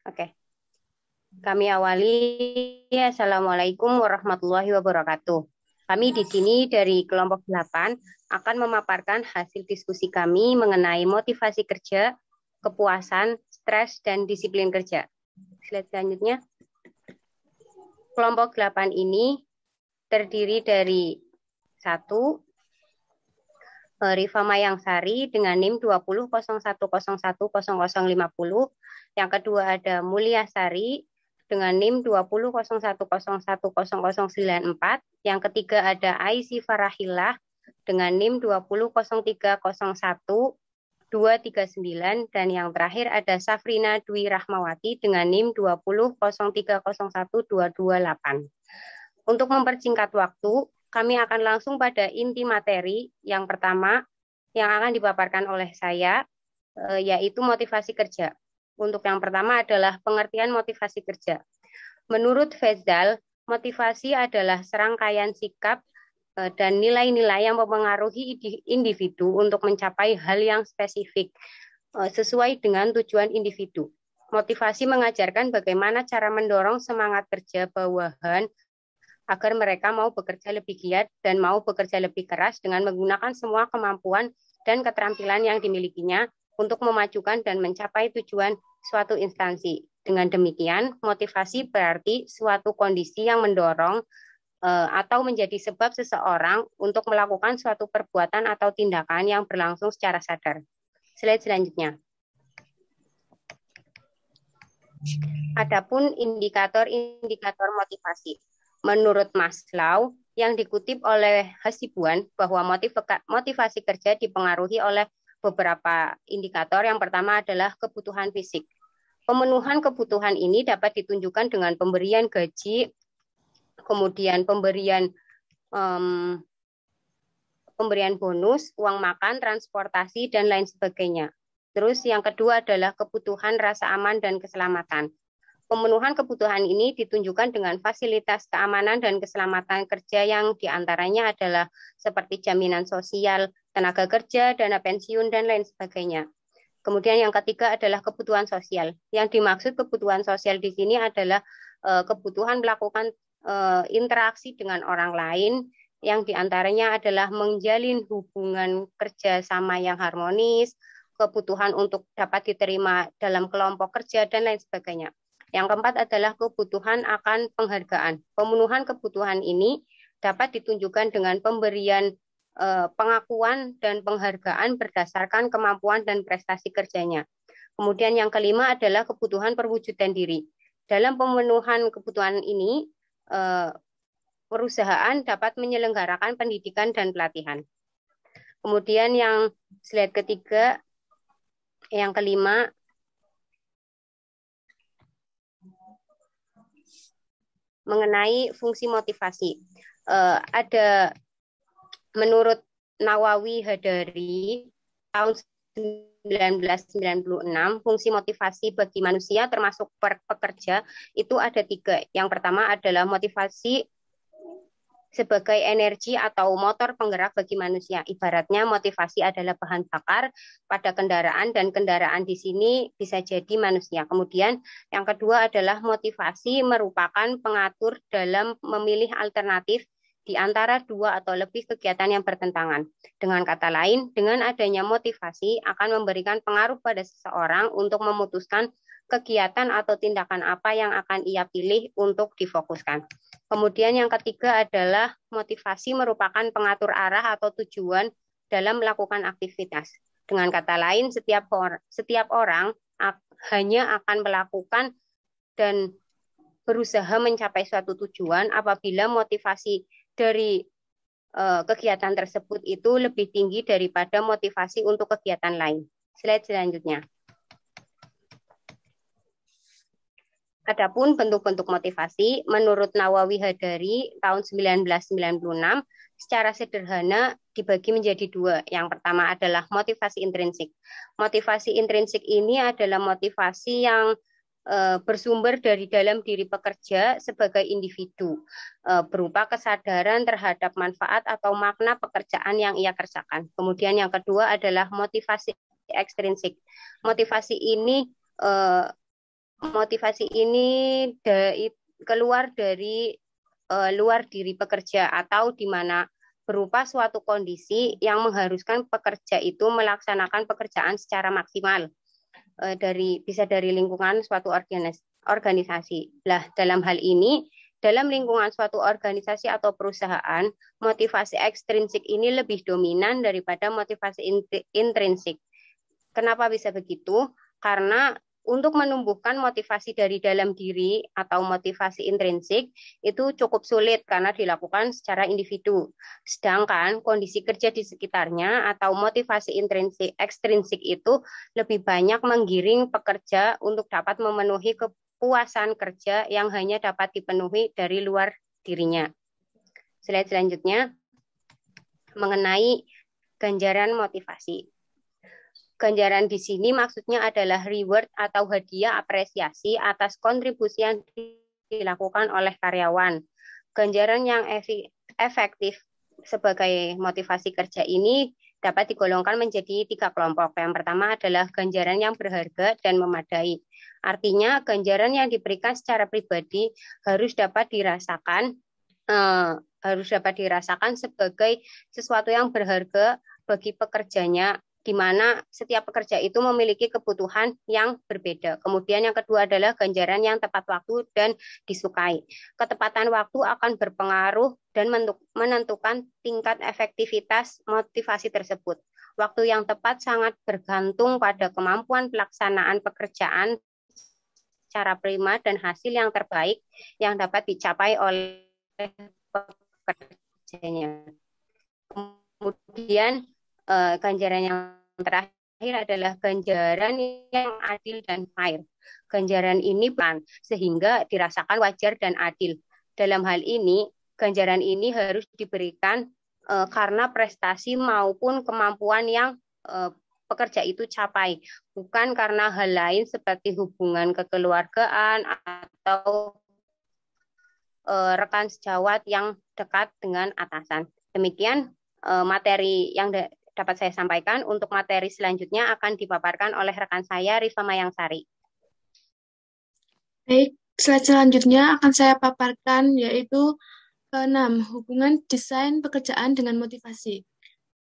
Oke. Kami awali. Assalamualaikum warahmatullahi wabarakatuh. Kami di sini dari kelompok 8 akan memaparkan hasil diskusi kami mengenai motivasi kerja, kepuasan, stres, dan disiplin kerja. Slide selanjutnya. Kelompok 8 ini terdiri dari 1. Rifa Mayangsari dengan NIM 20.01.01.0050. Yang kedua ada Mulyasari dengan NIM 20.01.01.0094. Yang ketiga ada Aisy Farahillah dengan NIM 20.03.01.239. Dan yang terakhir ada Safrina Dwi Rahmawati dengan NIM 20.03.01.228. Untuk mempersingkat waktu, kami akan langsung pada inti materi. Yang pertama yang akan dipaparkan oleh saya, yaitu motivasi kerja. Untuk yang pertama adalah pengertian motivasi kerja. Menurut Fezdal, motivasi adalah serangkaian sikap dan nilai-nilai yang mempengaruhi individu untuk mencapai hal yang spesifik sesuai dengan tujuan individu. Motivasi mengajarkan bagaimana cara mendorong semangat kerja bawahan agar mereka mau bekerja lebih giat dan mau bekerja lebih keras dengan menggunakan semua kemampuan dan keterampilan yang dimilikinya untuk memajukan dan mencapai tujuan suatu instansi. Dengan demikian, motivasi berarti suatu kondisi yang mendorong atau menjadi sebab seseorang untuk melakukan suatu perbuatan atau tindakan yang berlangsung secara sadar. Slide selanjutnya. Adapun indikator-indikator motivasi. Menurut Maslow, yang dikutip oleh Hasibuan bahwa motivasi kerja dipengaruhi oleh beberapa indikator. Yang pertama adalah kebutuhan fisik. Pemenuhan kebutuhan ini dapat ditunjukkan dengan pemberian gaji, kemudian pemberian bonus, uang makan, transportasi, dan lain sebagainya. Terus yang kedua adalah kebutuhan rasa aman dan keselamatan. Pemenuhan kebutuhan ini ditunjukkan dengan fasilitas keamanan dan keselamatan kerja yang diantaranya adalah seperti jaminan sosial, tenaga kerja, dana pensiun, dan lain sebagainya. Kemudian yang ketiga adalah kebutuhan sosial. Yang dimaksud kebutuhan sosial di sini adalah kebutuhan melakukan interaksi dengan orang lain, yang diantaranya adalah menjalin hubungan kerjasama yang harmonis, kebutuhan untuk dapat diterima dalam kelompok kerja, dan lain sebagainya. Yang keempat adalah kebutuhan akan penghargaan. Pemenuhan kebutuhan ini dapat ditunjukkan dengan pemberian pengakuan dan penghargaan berdasarkan kemampuan dan prestasi kerjanya. Kemudian yang kelima adalah kebutuhan perwujudan diri. Dalam pemenuhan kebutuhan ini, perusahaan dapat menyelenggarakan pendidikan dan pelatihan. Kemudian yang slide ketiga, yang kelima, mengenai fungsi motivasi. Ada menurut Nawawi Hadari tahun 1996, fungsi motivasi bagi manusia termasuk pekerja itu ada 3. Yang pertama adalah motivasi sebagai energi atau motor penggerak bagi manusia. Ibaratnya motivasi adalah bahan bakar pada kendaraan dan kendaraan di sini bisa jadi manusia. Kemudian yang kedua adalah motivasi merupakan pengatur dalam memilih alternatif di antara 2 atau lebih kegiatan yang bertentangan. Dengan kata lain, dengan adanya motivasi akan memberikan pengaruh pada seseorang untuk memutuskan kegiatan atau tindakan apa yang akan ia pilih untuk difokuskan. Kemudian yang ketiga adalah motivasi merupakan pengatur arah atau tujuan dalam melakukan aktivitas. Dengan kata lain, setiap orang hanya akan melakukan dan berusaha mencapai suatu tujuan apabila motivasi dari kegiatan tersebut itu lebih tinggi daripada motivasi untuk kegiatan lain. Slide selanjutnya. Adapun bentuk-bentuk motivasi, menurut Nawawi Hadari tahun 1996, secara sederhana dibagi menjadi 2. Yang pertama adalah motivasi intrinsik. Motivasi intrinsik ini adalah motivasi yang bersumber dari dalam diri pekerja sebagai individu, berupa kesadaran terhadap manfaat atau makna pekerjaan yang ia kerjakan. Kemudian yang kedua adalah motivasi ekstrinsik. Motivasi ini keluar dari luar diri pekerja atau di mana berupa suatu kondisi yang mengharuskan pekerja itu melaksanakan pekerjaan secara maksimal bisa dari lingkungan suatu organisasi. Lah, dalam hal ini dalam lingkungan suatu organisasi atau perusahaan, motivasi ekstrinsik ini lebih dominan daripada motivasi intrinsik. Kenapa bisa begitu? Karena untuk menumbuhkan motivasi dari dalam diri atau motivasi intrinsik itu cukup sulit karena dilakukan secara individu. Sedangkan kondisi kerja di sekitarnya atau motivasi ekstrinsik itu lebih banyak menggiring pekerja untuk dapat memenuhi kepuasan kerja yang hanya dapat dipenuhi dari luar dirinya. Slide selanjutnya mengenai ganjaran motivasi. Ganjaran di sini maksudnya adalah reward atau hadiah apresiasi atas kontribusi yang dilakukan oleh karyawan. Ganjaran yang efektif sebagai motivasi kerja ini dapat digolongkan menjadi 3 kelompok. Yang pertama adalah ganjaran yang berharga dan memadai. Artinya ganjaran yang diberikan secara pribadi harus dapat dirasakan sebagai sesuatu yang berharga bagi pekerjanya, di mana setiap pekerja itu memiliki kebutuhan yang berbeda. Kemudian yang kedua adalah ganjaran yang tepat waktu dan disukai. Ketepatan waktu akan berpengaruh dan menentukan tingkat efektivitas motivasi tersebut. Waktu yang tepat sangat bergantung pada kemampuan pelaksanaan pekerjaan secara prima dan hasil yang terbaik yang dapat dicapai oleh pekerjanya. Kemudian ganjaran yang terakhir adalah ganjaran yang adil dan fair. Ganjaran ini bukan sehingga dirasakan wajar dan adil. Dalam hal ini, ganjaran ini harus diberikan karena prestasi maupun kemampuan yang pekerja itu capai, bukan karena hal lain seperti hubungan kekeluargaan atau rekan sejawat yang dekat dengan atasan. Demikian materi yang dapat saya sampaikan. Untuk materi selanjutnya akan dipaparkan oleh rekan saya, Rifa Mayangsari. Baik, slide selanjutnya akan saya paparkan yaitu 6. Hubungan desain pekerjaan dengan motivasi.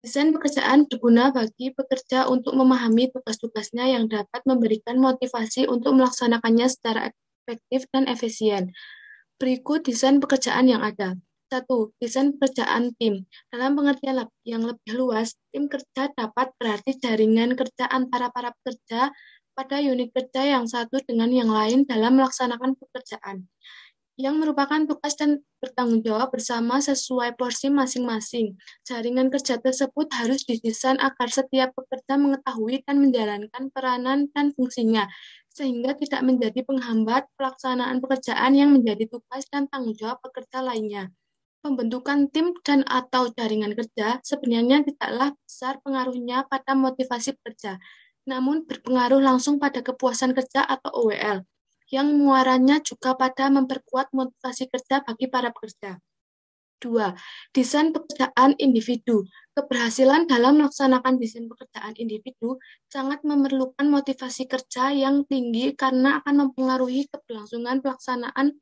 Desain pekerjaan berguna bagi pekerja untuk memahami tugas-tugasnya yang dapat memberikan motivasi untuk melaksanakannya secara efektif dan efisien. Berikut desain pekerjaan yang ada. 1. Desain pekerjaan tim. Dalam pengertian yang lebih luas, tim kerja dapat berarti jaringan kerja antara para pekerja pada unit kerja yang satu dengan yang lain dalam melaksanakan pekerjaan, yang merupakan tugas dan bertanggung jawab bersama sesuai porsi masing-masing. Jaringan kerja tersebut harus didesain agar setiap pekerja mengetahui dan menjalankan peranan dan fungsinya, sehingga tidak menjadi penghambat pelaksanaan pekerjaan yang menjadi tugas dan tanggung jawab pekerja lainnya. Pembentukan tim dan atau jaringan kerja sebenarnya tidaklah besar pengaruhnya pada motivasi pekerja, namun berpengaruh langsung pada kepuasan kerja atau OWL, yang muaranya juga pada memperkuat motivasi kerja bagi para pekerja. 2. Desain pekerjaan individu. Keberhasilan dalam melaksanakan desain pekerjaan individu sangat memerlukan motivasi kerja yang tinggi karena akan mempengaruhi keberlangsungan pelaksanaan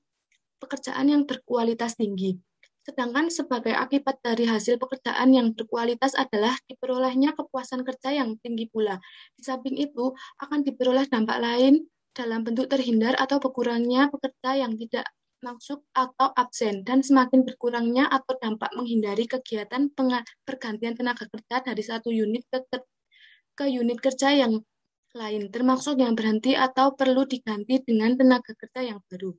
pekerjaan yang berkualitas tinggi. Sedangkan sebagai akibat dari hasil pekerjaan yang berkualitas adalah diperolehnya kepuasan kerja yang tinggi pula. Di samping itu, akan diperoleh dampak lain dalam bentuk terhindar atau berkurangnya pekerja yang tidak masuk atau absen, dan semakin berkurangnya atau dampak menghindari kegiatan pergantian tenaga kerja dari satu unit ke unit kerja yang lain, termasuk yang berhenti atau perlu diganti dengan tenaga kerja yang baru.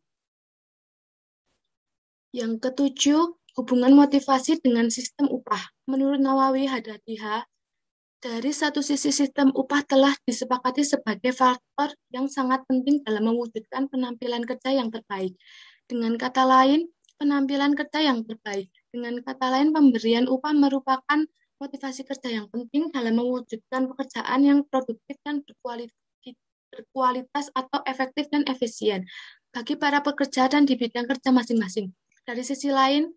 Yang ketujuh, hubungan motivasi dengan sistem upah. Menurut Nawawi Hadadihah, dari satu sisi sistem upah telah disepakati sebagai faktor yang sangat penting dalam mewujudkan penampilan kerja yang terbaik. Dengan kata lain, penampilan kerja yang terbaik. Dengan kata lain, pemberian upah merupakan motivasi kerja yang penting dalam mewujudkan pekerjaan yang produktif dan berkualitas atau efektif dan efisien bagi para pekerja dan di bidang kerja masing-masing. Dari sisi lain,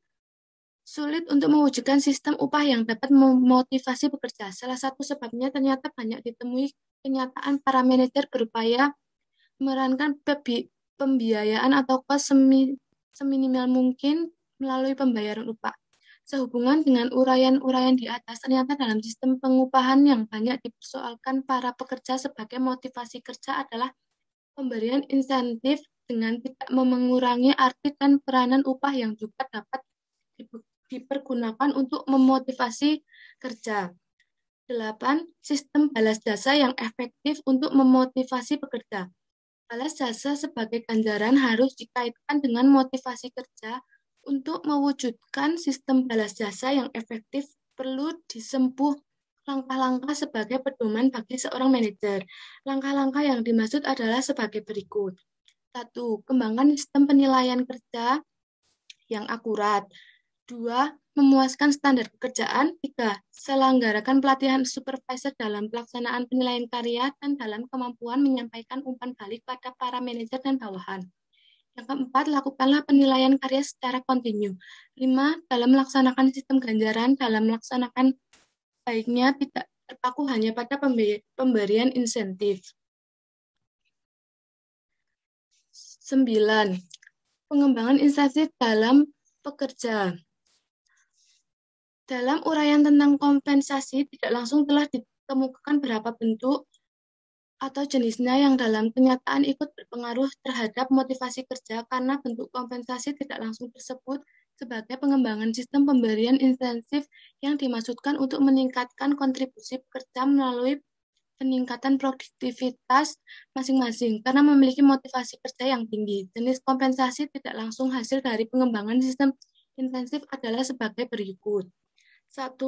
Sulit untuk mewujudkan sistem upah yang dapat memotivasi bekerja. Salah satu sebabnya ternyata banyak ditemui kenyataan para manajer berupaya memerankan pembiayaan atau kos seminimal mungkin melalui pembayaran upah. Sehubungan dengan uraian-uraian di atas, ternyata dalam sistem pengupahan yang banyak dipersoalkan para pekerja sebagai motivasi kerja adalah pemberian insentif dengan tidak mengurangi arti dan peranan upah yang juga dapat dipergunakan untuk memotivasi kerja. 8. Sistem balas jasa yang efektif untuk memotivasi pekerja. Balas jasa sebagai ganjaran harus dikaitkan dengan motivasi kerja. Untuk mewujudkan sistem balas jasa yang efektif, perlu disempuh langkah-langkah sebagai pedoman bagi seorang manajer. Langkah-langkah yang dimaksud adalah sebagai berikut. 1. Kembangkan sistem penilaian kerja yang akurat. 2. Memuaskan standar pekerjaan. 3. Selenggarakan pelatihan supervisor dalam pelaksanaan penilaian karya dan dalam kemampuan menyampaikan umpan balik pada para manajer dan bawahan. Yang keempat, lakukanlah penilaian karya secara kontinu. 5. Dalam melaksanakan sistem ganjaran, dalam melaksanakan baiknya tidak terpaku hanya pada pemberian insentif. 9. Pengembangan insentif dalam pekerja. Dalam uraian tentang kompensasi, tidak langsung telah ditemukan berapa bentuk atau jenisnya yang dalam kenyataan ikut berpengaruh terhadap motivasi kerja karena bentuk kompensasi tidak langsung tersebut sebagai pengembangan sistem pemberian insentif yang dimaksudkan untuk meningkatkan kontribusi pekerja melalui peningkatan produktivitas masing-masing karena memiliki motivasi kerja yang tinggi. Jenis kompensasi tidak langsung hasil dari pengembangan sistem intensif adalah sebagai berikut. 1.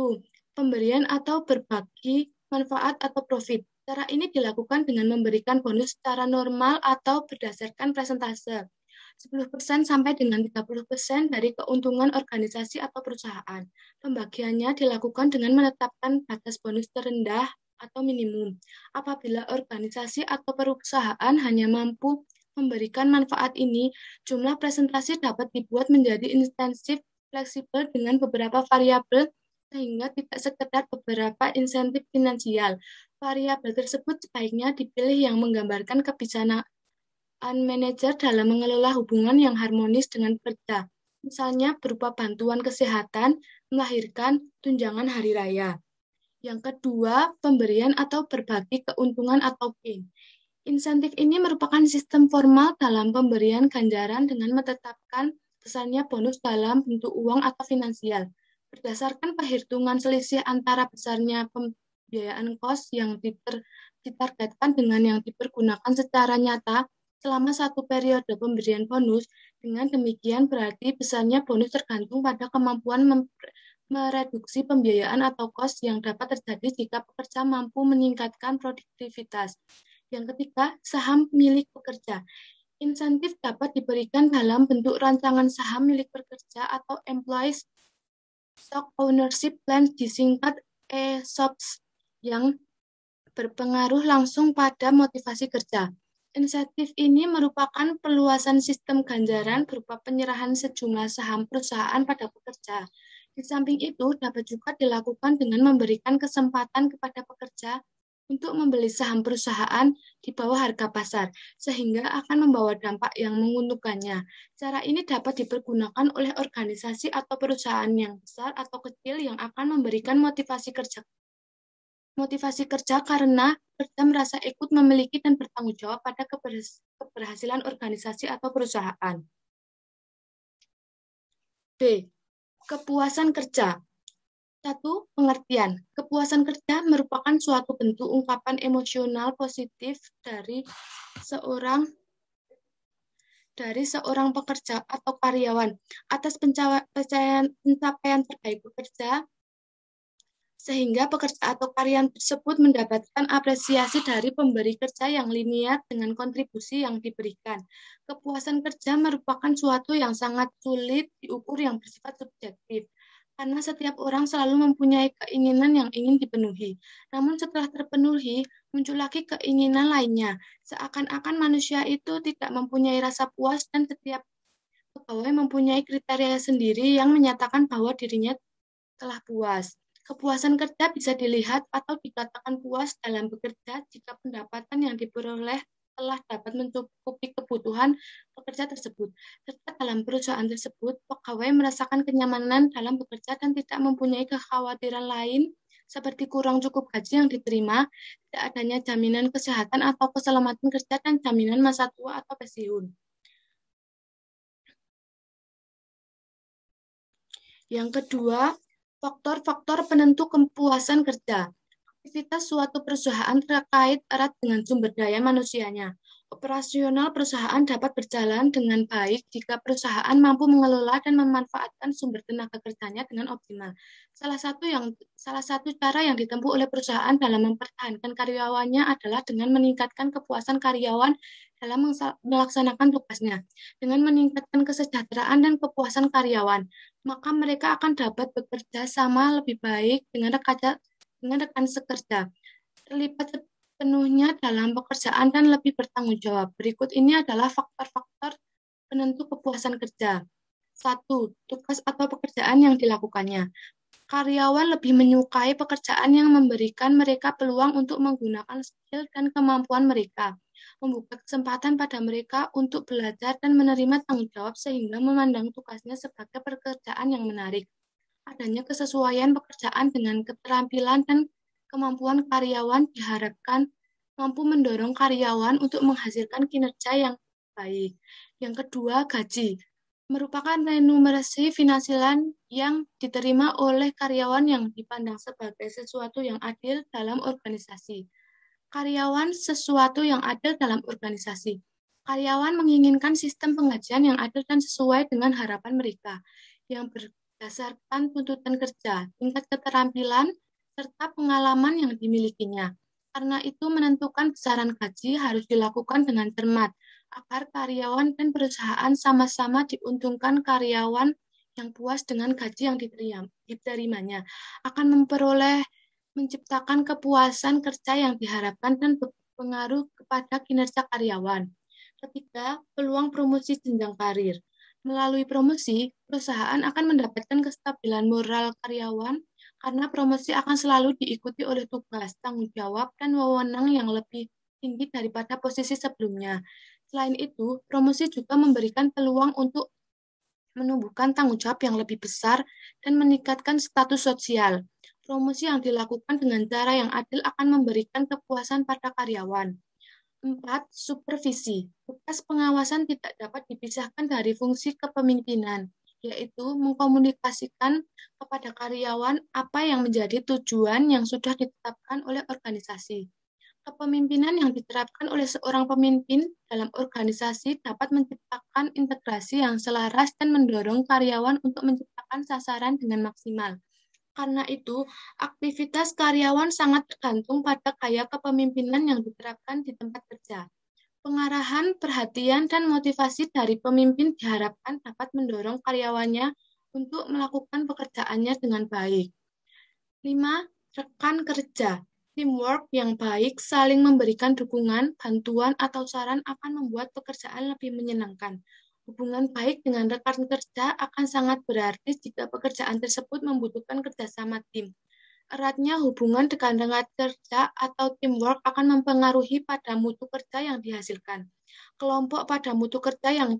Pemberian atau berbagi manfaat atau profit. Cara ini dilakukan dengan memberikan bonus secara normal atau berdasarkan persentase. 10% sampai dengan 30% dari keuntungan organisasi atau perusahaan. Pembagiannya dilakukan dengan menetapkan batas bonus terendah atau minimum. Apabila organisasi atau perusahaan hanya mampu memberikan manfaat ini, jumlah presentasi dapat dibuat menjadi intensif fleksibel dengan beberapa variabel sehingga tidak sekedar beberapa insentif finansial. Variabel tersebut sebaiknya dipilih yang menggambarkan kebijaksanaan manajer dalam mengelola hubungan yang harmonis dengan pekerja, misalnya berupa bantuan kesehatan, melahirkan, tunjangan hari raya. Yang kedua, pemberian atau berbagi keuntungan atau gain. Insentif ini merupakan sistem formal dalam pemberian ganjaran dengan menetapkan besarnya bonus dalam bentuk uang atau finansial. Berdasarkan perhitungan selisih antara besarnya pembiayaan kos yang ditargetkan dengan yang dipergunakan secara nyata selama satu periode pemberian bonus, dengan demikian berarti besarnya bonus tergantung pada kemampuan mereduksi pembiayaan atau kos yang dapat terjadi jika pekerja mampu meningkatkan produktivitas. Yang ketiga, saham milik pekerja. Insentif dapat diberikan dalam bentuk rancangan saham milik pekerja atau Employees Stock Ownership Plan, disingkat ESOPs, yang berpengaruh langsung pada motivasi kerja. Insentif ini merupakan perluasan sistem ganjaran berupa penyerahan sejumlah saham perusahaan pada pekerja. Di samping itu, dapat juga dilakukan dengan memberikan kesempatan kepada pekerja untuk membeli saham perusahaan di bawah harga pasar, sehingga akan membawa dampak yang menguntungkannya. Cara ini dapat dipergunakan oleh organisasi atau perusahaan yang besar atau kecil yang akan memberikan motivasi kerja karena pekerja merasa ikut memiliki dan bertanggung jawab pada keberhasilan organisasi atau perusahaan. B. Kepuasan kerja. 1. Pengertian. Kepuasan kerja merupakan suatu bentuk ungkapan emosional positif dari seorang pekerja atau karyawan atas pencapaian terbaik pekerja, sehingga pekerja atau karyawan tersebut mendapatkan apresiasi dari pemberi kerja yang linier dengan kontribusi yang diberikan. Kepuasan kerja merupakan suatu yang sangat sulit diukur yang bersifat subjektif, karena setiap orang selalu mempunyai keinginan yang ingin dipenuhi. Namun setelah terpenuhi, muncul lagi keinginan lainnya. Seakan-akan manusia itu tidak mempunyai rasa puas dan setiap pegawai mempunyai kriteria sendiri yang menyatakan bahwa dirinya telah puas. Kepuasan kerja bisa dilihat atau dikatakan puas dalam bekerja jika pendapatan yang diperoleh telah dapat mencukupi kebutuhan pekerja tersebut, serta dalam perusahaan tersebut, pegawai merasakan kenyamanan dalam bekerja dan tidak mempunyai kekhawatiran lain seperti kurang cukup gaji yang diterima, tidak adanya jaminan kesehatan atau keselamatan kerja, dan jaminan masa tua atau pensiun. Yang kedua, faktor-faktor penentu kepuasan kerja. Aktivitas suatu perusahaan terkait erat dengan sumber daya manusianya. Operasional perusahaan dapat berjalan dengan baik jika perusahaan mampu mengelola dan memanfaatkan sumber tenaga kerjanya dengan optimal. Salah satu cara yang ditempuh oleh perusahaan dalam mempertahankan karyawannya adalah dengan meningkatkan kepuasan karyawan dalam melaksanakan tugasnya. Dengan meningkatkan kesejahteraan dan kepuasan karyawan, maka mereka akan dapat bekerja sama lebih baik dengan rekan sekerja, terlibat sepenuhnya dalam pekerjaan dan lebih bertanggung jawab. Berikut ini adalah faktor-faktor penentu kepuasan kerja. 1. Tugas atau pekerjaan yang dilakukannya. Karyawan lebih menyukai pekerjaan yang memberikan mereka peluang untuk menggunakan skill dan kemampuan mereka, membuka kesempatan pada mereka untuk belajar dan menerima tanggung jawab sehingga memandang tugasnya sebagai pekerjaan yang menarik. Adanya kesesuaian pekerjaan dengan keterampilan dan kemampuan karyawan diharapkan mampu mendorong karyawan untuk menghasilkan kinerja yang baik. Yang kedua, gaji. Merupakan remunerasi finansial yang diterima oleh karyawan yang dipandang sebagai sesuatu yang adil dalam organisasi. Karyawan sesuatu yang adil dalam organisasi. Karyawan menginginkan sistem penggajian yang adil dan sesuai dengan harapan mereka, yang berdasarkan tuntutan kerja, tingkat keterampilan, serta pengalaman yang dimilikinya. Karena itu menentukan besaran gaji harus dilakukan dengan cermat, agar karyawan dan perusahaan sama-sama diuntungkan. Karyawan yang puas dengan gaji yang diterimanya akan menciptakan kepuasan kerja yang diharapkan dan berpengaruh kepada kinerja karyawan. Ketiga, peluang promosi jenjang karir. Melalui promosi, perusahaan akan mendapatkan kestabilan moral karyawan karena promosi akan selalu diikuti oleh tugas, tanggung jawab, dan wewenang yang lebih tinggi daripada posisi sebelumnya. Selain itu, promosi juga memberikan peluang untuk menumbuhkan tanggung jawab yang lebih besar dan meningkatkan status sosial. Promosi yang dilakukan dengan cara yang adil akan memberikan kepuasan pada karyawan. 4. Supervisi. Tugas pengawasan tidak dapat dipisahkan dari fungsi kepemimpinan, yaitu mengkomunikasikan kepada karyawan apa yang menjadi tujuan yang sudah ditetapkan oleh organisasi. Kepemimpinan yang diterapkan oleh seorang pemimpin dalam organisasi dapat menciptakan integrasi yang selaras dan mendorong karyawan untuk menciptakan sasaran dengan maksimal. Karena itu, aktivitas karyawan sangat tergantung pada gaya kepemimpinan yang diterapkan di tempat kerja. Pengarahan, perhatian, dan motivasi dari pemimpin diharapkan dapat mendorong karyawannya untuk melakukan pekerjaannya dengan baik. 5. Rekan kerja. Teamwork yang baik, saling memberikan dukungan, bantuan, atau saran akan membuat pekerjaan lebih menyenangkan. Hubungan baik dengan rekan kerja akan sangat berarti jika pekerjaan tersebut membutuhkan kerjasama tim. Eratnya hubungan dengan rekan kerja atau teamwork akan mempengaruhi pada mutu kerja yang dihasilkan. Kelompok pada mutu kerja yang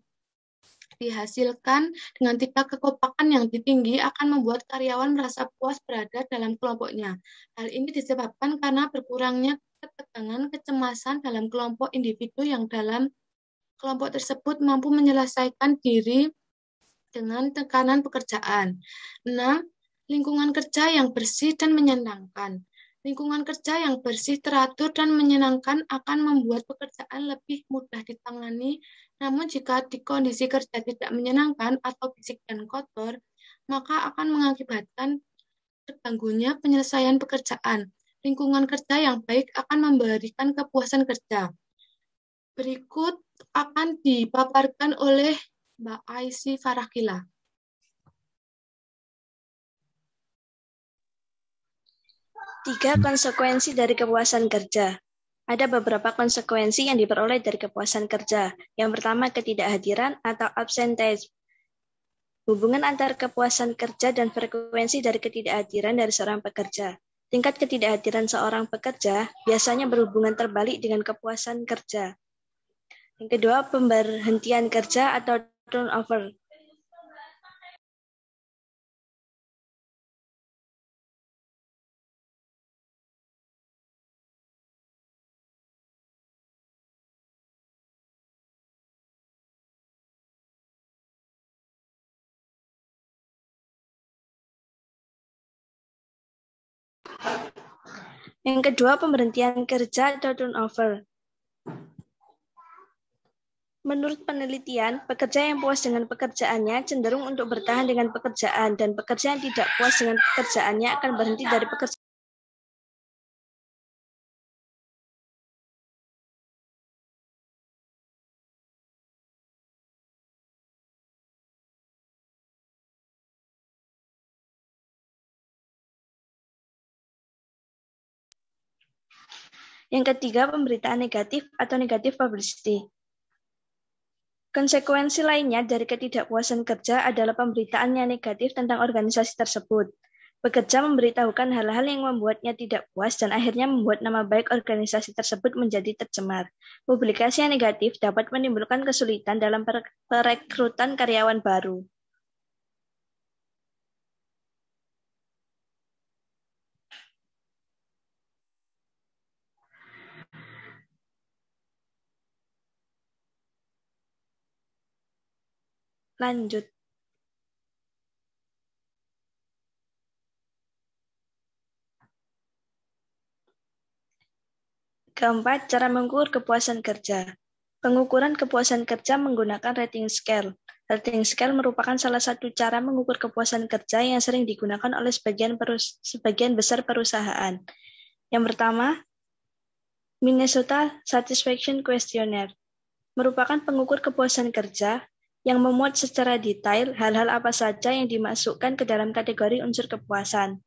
dihasilkan dengan tingkat kekompakan yang tinggi akan membuat karyawan merasa puas berada dalam kelompoknya. Hal ini disebabkan karena berkurangnya ketegangan, kecemasan dalam kelompok individu yang dalam kelompok tersebut mampu menyelesaikan diri dengan tekanan pekerjaan. 6. Lingkungan kerja yang bersih dan menyenangkan. Lingkungan kerja yang bersih, teratur, dan menyenangkan akan membuat pekerjaan lebih mudah ditangani. Namun jika di kondisi kerja tidak menyenangkan atau bisik dan kotor, maka akan mengakibatkan terganggunya penyelesaian pekerjaan. Lingkungan kerja yang baik akan memberikan kepuasan kerja. Berikut akan dipaparkan oleh Mbak Aisy Farahkila. Tiga konsekuensi dari kepuasan kerja. Ada beberapa konsekuensi yang diperoleh dari kepuasan kerja. Yang pertama, ketidakhadiran atau absenteeisme. Hubungan antara kepuasan kerja dan frekuensi dari ketidakhadiran dari seorang pekerja. Tingkat ketidakhadiran seorang pekerja biasanya berhubungan terbalik dengan kepuasan kerja. Yang kedua, pemberhentian kerja atau turnover. Yang kedua, pemberhentian kerja atau turnover. Menurut penelitian, pekerja yang puas dengan pekerjaannya cenderung untuk bertahan dengan pekerjaan, dan pekerja yang tidak puas dengan pekerjaannya akan berhenti dari pekerjaan. Yang ketiga, pemberitaan negatif atau negative publicity. Konsekuensi lainnya dari ketidakpuasan kerja adalah pemberitaan yang negatif tentang organisasi tersebut. Pekerja memberitahukan hal-hal yang membuatnya tidak puas dan akhirnya membuat nama baik organisasi tersebut menjadi tercemar. Publikasi yang negatif dapat menimbulkan kesulitan dalam perekrutan karyawan baru. Lanjut. Keempat, cara mengukur kepuasan kerja. Pengukuran kepuasan kerja menggunakan rating scale. Rating scale merupakan salah satu cara mengukur kepuasan kerja yang sering digunakan oleh sebagian besar perusahaan. Yang pertama, Minnesota Satisfaction Questionnaire merupakan pengukur kepuasan kerja yang memuat secara detail hal-hal apa saja yang dimasukkan ke dalam kategori unsur kepuasan.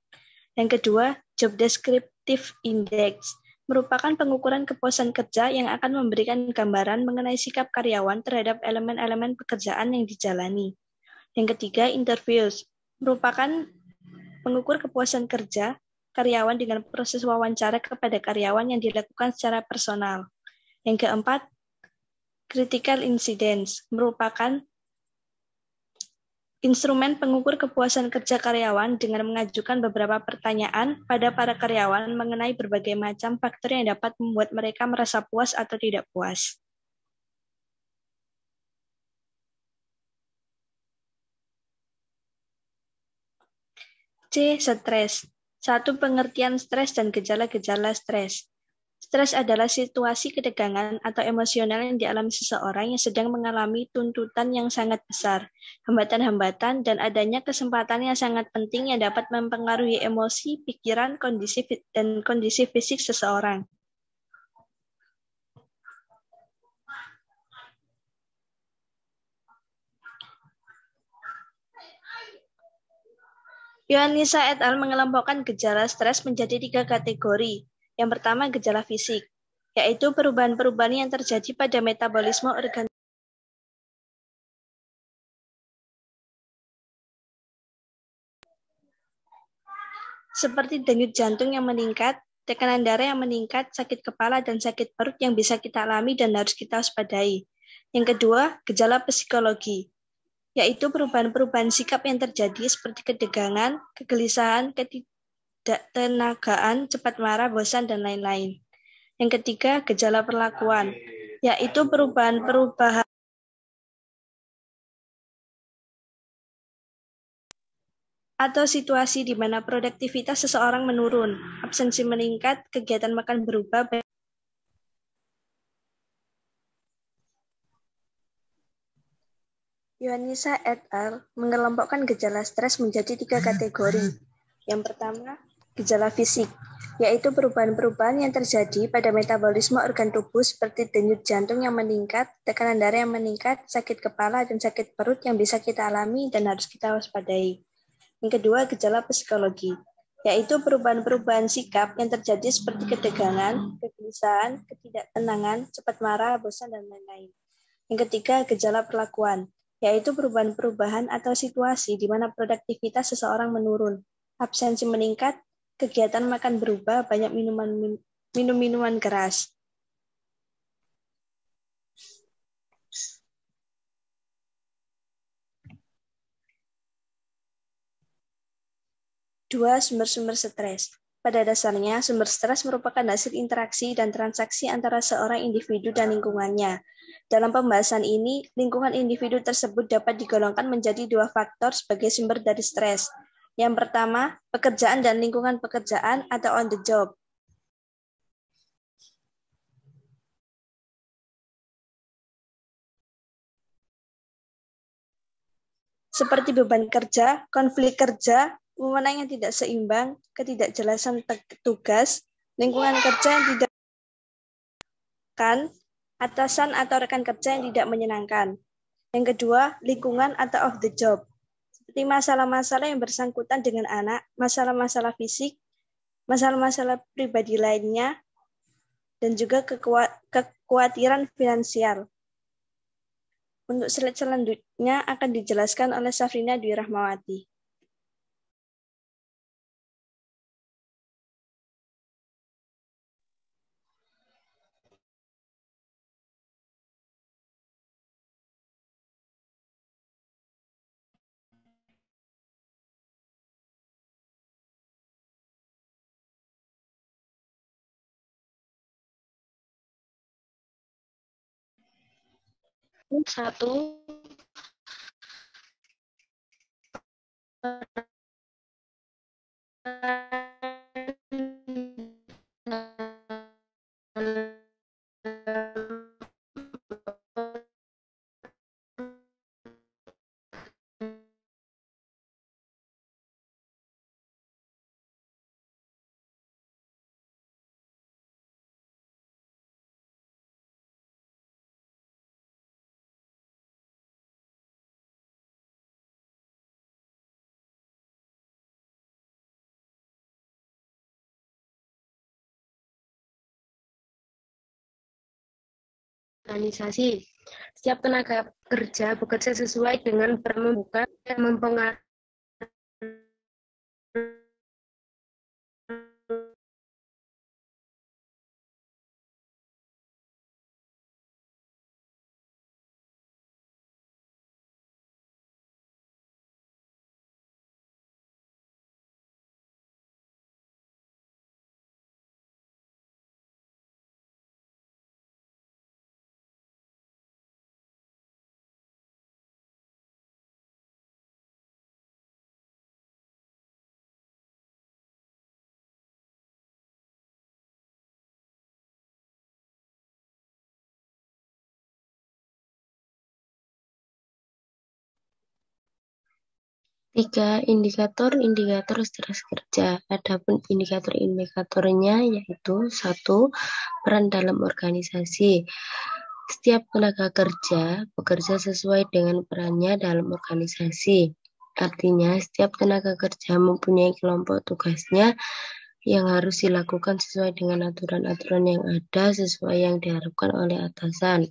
Yang kedua, Job Descriptive Index merupakan pengukuran kepuasan kerja yang akan memberikan gambaran mengenai sikap karyawan terhadap elemen-elemen pekerjaan yang dijalani. Yang ketiga, Interviews merupakan pengukur kepuasan kerja karyawan dengan proses wawancara kepada karyawan yang dilakukan secara personal. Yang keempat, Critical Incidents merupakan instrumen pengukur kepuasan kerja karyawan dengan mengajukan beberapa pertanyaan pada para karyawan mengenai berbagai macam faktor yang dapat membuat mereka merasa puas atau tidak puas. C. Stres. 1. Pengertian stres dan gejala-gejala stres. Stres adalah situasi ketegangan atau emosional yang dialami seseorang yang sedang mengalami tuntutan yang sangat besar, hambatan-hambatan, dan adanya kesempatan yang sangat penting yang dapat mempengaruhi emosi, pikiran, dan kondisi fisik seseorang. Ioannisa et al. Mengelompokkan gejala stres menjadi 3 kategori. Yang pertama, gejala fisik, yaitu perubahan-perubahan yang terjadi pada metabolisme organ. Seperti denyut jantung yang meningkat, tekanan darah yang meningkat, sakit kepala, dan sakit perut yang bisa kita alami dan harus kita waspadai. Yang kedua, gejala psikologi, yaitu perubahan-perubahan sikap yang terjadi seperti ketegangan, kegelisahan, ketidaktenagaan, cepat marah, bosan, dan lain-lain. Yang ketiga, gejala perlakuan, yaitu perubahan-perubahan atau situasi di mana produktivitas seseorang menurun, absensi meningkat, kegiatan makan berubah. Ioannisa et al. Mengelompokkan gejala stres menjadi 3 kategori. Yang pertama, gejala fisik, yaitu perubahan-perubahan yang terjadi pada metabolisme organ tubuh seperti denyut jantung yang meningkat, tekanan darah yang meningkat, sakit kepala, dan sakit perut yang bisa kita alami dan harus kita waspadai. Yang kedua, gejala psikologi, yaitu perubahan-perubahan sikap yang terjadi seperti ketegangan, kegelisahan, ketidaktenangan, cepat marah, bosan, dan lain-lain. Yang ketiga, gejala perlakuan, yaitu perubahan-perubahan atau situasi di mana produktivitas seseorang menurun, absensi meningkat, kegiatan makan berubah, banyak minum minuman keras. Dua, sumber-sumber stres. Pada dasarnya, sumber stres merupakan hasil interaksi dan transaksi antara seorang individu dan lingkungannya. Dalam pembahasan ini, lingkungan individu tersebut dapat digolongkan menjadi dua faktor sebagai sumber dari stres. Yang pertama, pekerjaan dan lingkungan pekerjaan atau on the job. Seperti beban kerja, konflik kerja, wewenang yang tidak seimbang, ketidakjelasan tugas, lingkungan kerja yang tidak menyenangkan, atasan atau rekan kerja yang tidak menyenangkan. Yang kedua, lingkungan atau off the job. Seperti masalah-masalah yang bersangkutan dengan anak, masalah-masalah fisik, masalah-masalah pribadi lainnya, dan juga kekhawatiran finansial. Untuk slide selanjutnya akan dijelaskan oleh Safrina Dwi Rahmawati. Satu, organisasi. Setiap tenaga kerja bekerja sesuai dengan peran bukan yang mempengaruhi tiga indikator stres kerja. Adapun indikatornya yaitu satu, peran dalam organisasi. Setiap tenaga kerja bekerja sesuai dengan perannya dalam organisasi. Artinya, setiap tenaga kerja mempunyai kelompok tugasnya yang harus dilakukan sesuai dengan aturan-aturan yang ada sesuai yang diharapkan oleh atasan.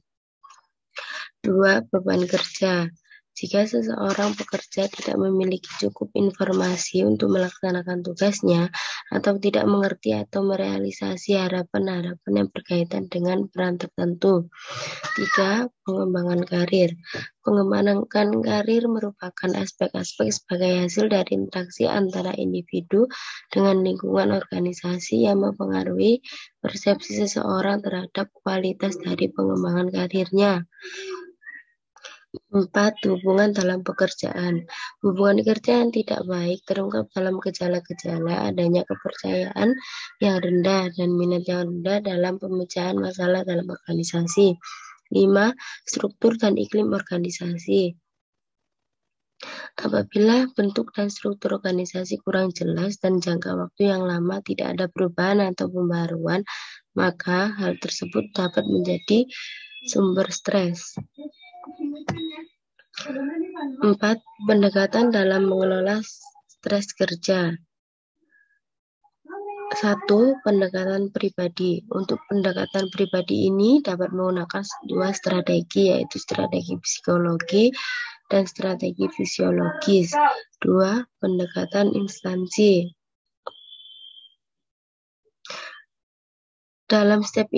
2. Beban kerja. Jika seseorang pekerja tidak memiliki cukup informasi untuk melaksanakan tugasnya atau tidak mengerti atau merealisasi harapan-harapan yang berkaitan dengan peran tertentu. 3. Pengembangan karir. Pengembangan karir merupakan aspek-aspek sebagai hasil dari interaksi antara individu dengan lingkungan organisasi yang mempengaruhi persepsi seseorang terhadap kualitas dari pengembangan karirnya. 4. Hubungan dalam pekerjaan. Hubungan kerja yang tidak baik terungkap dalam gejala-gejala adanya kepercayaan yang rendah dan minat yang rendah dalam pemecahan masalah dalam organisasi. 5. Struktur dan iklim organisasi. Apabila bentuk dan struktur organisasi kurang jelas dan jangka waktu yang lama tidak ada perubahan atau pembaruan, maka hal tersebut dapat menjadi sumber stres. 4. Pendekatan dalam mengelola stres kerja. 1. Pendekatan pribadi. Untuk pendekatan pribadi ini dapat menggunakan dua strategi, yaitu strategi psikologi dan strategi fisiologis. 2. Pendekatan instansi. Dalam setiap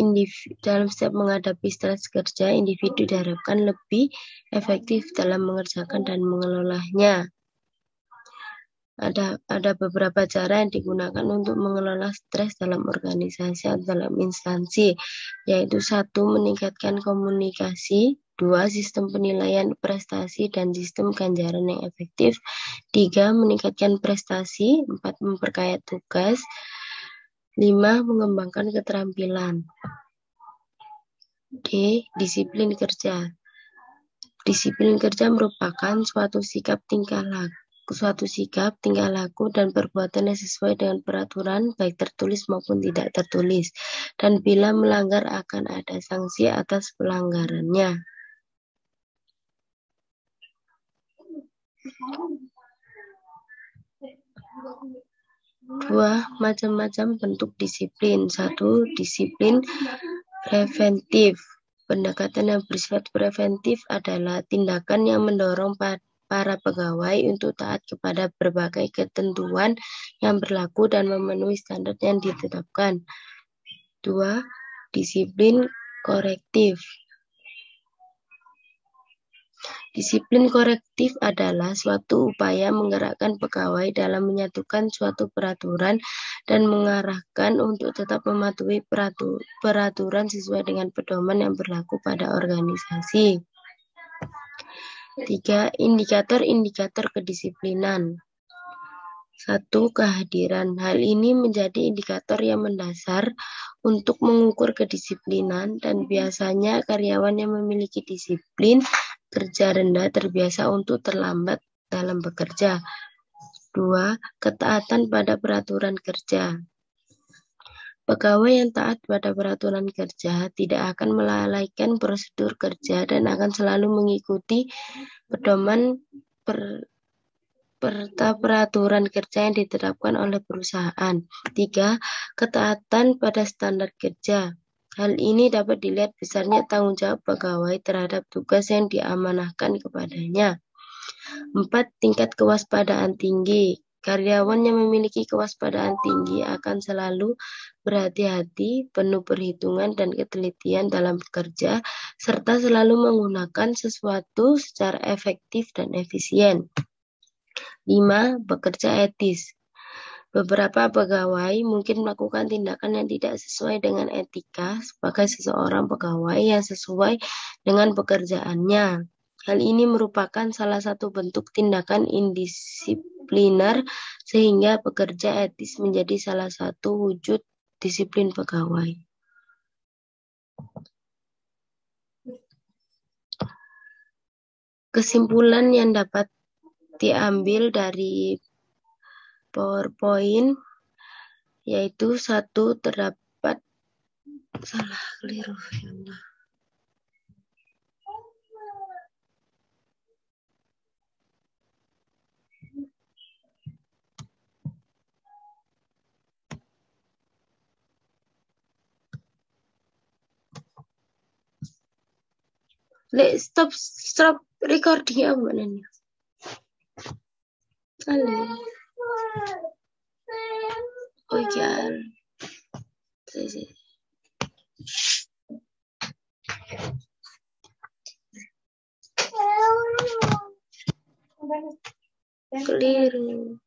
menghadapi stres kerja, individu diharapkan lebih efektif dalam mengerjakan dan mengelolanya. Ada beberapa cara yang digunakan untuk mengelola stres dalam organisasi atau dalam instansi, yaitu 1. Meningkatkan komunikasi, 2. Sistem penilaian prestasi dan sistem ganjaran yang efektif, 3. Meningkatkan prestasi, 4. Memperkaya tugas, 5. Mengembangkan keterampilan. D. Disiplin kerja. Disiplin kerja merupakan suatu sikap, tingkah laku, dan perbuatan yang sesuai dengan peraturan, baik tertulis maupun tidak tertulis. Dan bila melanggar akan ada sanksi atas pelanggarannya. Dua, macam-macam bentuk disiplin. 1. Disiplin preventif. Pendekatan yang bersifat preventif adalah tindakan yang mendorong para pegawai untuk taat kepada berbagai ketentuan yang berlaku dan memenuhi standar yang ditetapkan. 2. Disiplin korektif. Disiplin korektif adalah suatu upaya menggerakkan pegawai dalam menyatukan suatu peraturan dan mengarahkan untuk tetap mematuhi peraturan sesuai dengan pedoman yang berlaku pada organisasi. 3. Indikator-indikator kedisiplinan. 1. Kehadiran. Hal ini menjadi indikator yang mendasar untuk mengukur kedisiplinan, dan biasanya karyawan yang memiliki disiplin kerja rendah terbiasa untuk terlambat dalam bekerja. 2. Ketaatan pada peraturan kerja. Pegawai yang taat pada peraturan kerja tidak akan melalaikan prosedur kerja dan akan selalu mengikuti pedoman peraturan kerja yang diterapkan oleh perusahaan. 3. Ketaatan pada standar kerja. Hal ini dapat dilihat besarnya tanggung jawab pegawai terhadap tugas yang diamanahkan kepadanya. 4. Tingkat kewaspadaan tinggi. Karyawan yang memiliki kewaspadaan tinggi akan selalu berhati-hati, penuh perhitungan dan ketelitian dalam bekerja, serta selalu menggunakan sesuatu secara efektif dan efisien. 5. Bekerja etis. Beberapa pegawai mungkin melakukan tindakan yang tidak sesuai dengan etika sebagai seseorang pegawai yang sesuai dengan pekerjaannya. Hal ini merupakan salah satu bentuk tindakan indisipliner, sehingga bekerja etis menjadi salah satu wujud disiplin pegawai. Kesimpulan yang dapat diambil dari PowerPoint yaitu 1. Terdapat keliru. Ya Allah. Stop recording ya Mbak Nani. Halo. Oh ya. Keliru.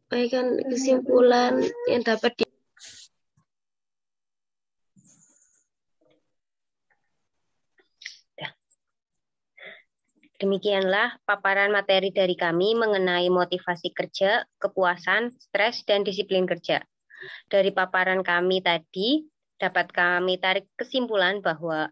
Baikkan kesimpulan yang dapat Demikianlah paparan materi dari kami mengenai motivasi kerja, kepuasan, stres, dan disiplin kerja. Dari paparan kami tadi, dapat kami tarik kesimpulan bahwa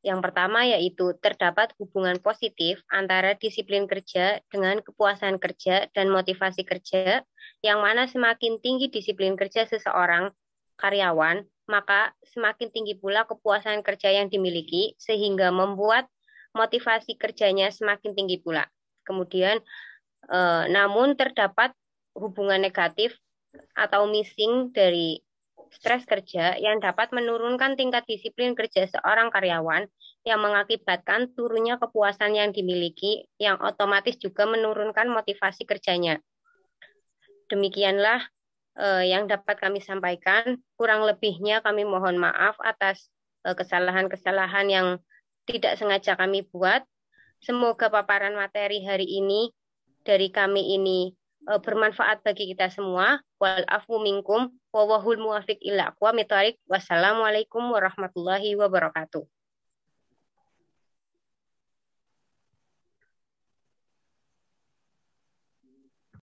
yang pertama yaitu terdapat hubungan positif antara disiplin kerja dengan kepuasan kerja dan motivasi kerja, yang mana semakin tinggi disiplin kerja seseorang karyawan, maka semakin tinggi pula kepuasan kerja yang dimiliki, sehingga membuat motivasi kerjanya semakin tinggi pula. Kemudian, namun terdapat hubungan negatif atau missing dari stres kerja yang dapat menurunkan tingkat disiplin kerja seorang karyawan yang mengakibatkan turunnya kepuasan yang dimiliki yang otomatis juga menurunkan motivasi kerjanya. Demikianlah yang dapat kami sampaikan. Kurang lebihnya kami mohon maaf atas kesalahan-kesalahan yang tidak sengaja kami buat. Semoga paparan materi hari ini dari kami ini bermanfaat bagi kita semua. Wal afu minkum wa wahul muwafiq ila aqwamit thoriq. Wassalamualaikum warahmatullahi wabarakatuh.